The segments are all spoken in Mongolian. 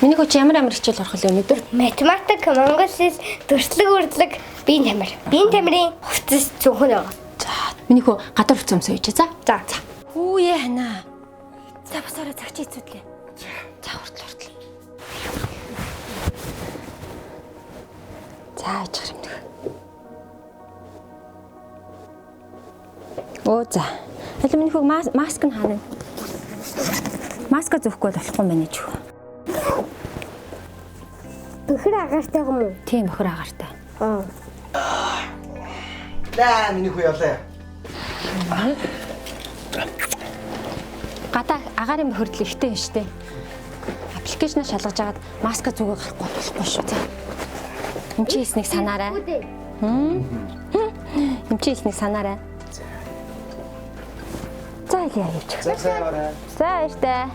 Миний хүч ямар хичээл орох вэ өнөөдөр? Математик, монгол хэл, төрслөг урдлаг, биеийн тамир. Биеийн тамирын хувцас зөвхөн байгаа. За миний хүү гадар хувцас өмсөө ичээ за. За. Хүүе ханаа. За басаараа цагчи эзүүдлээ. За хүртэл. За аачих юмдах. Оо за. Хэл миний хүү маск нь хаана вэ? Маска зөөхгүй болохгүй мэнэ ч хөө. Бөхөр агаартай юм уу? Тийм бөхөр агаартай. Да, миний хүү явлаа. Гадаа агаарын бохирдол ихтэй байна шүү дээ. Аппликейшнаа шалгаж агаад маска зүгээ гарахгүй болохгүй шүү. За. Эм чи хийснийг санаарай. Эм чи хийснийг санаарай. За яа явчих. За баяртай.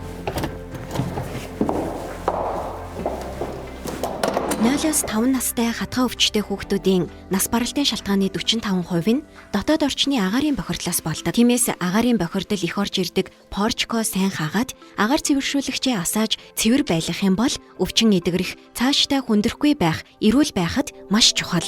0-5 настай хатгаа өвчтэй хүүхдүүдийн нас баралтын шалтгааны 45% нь дотоод орчны агаарын бохирдлоос болдог. Тиймээс агаарын бохирдол их орж ирдэг порчко сайн хаагаад агаар цэвэршүүлэгчээ асааж цэвэр байлгах юм бол өвчин эдгэрэх, цаашдаа хүндрэхгүй байх, эрүүл байхад маш чухал.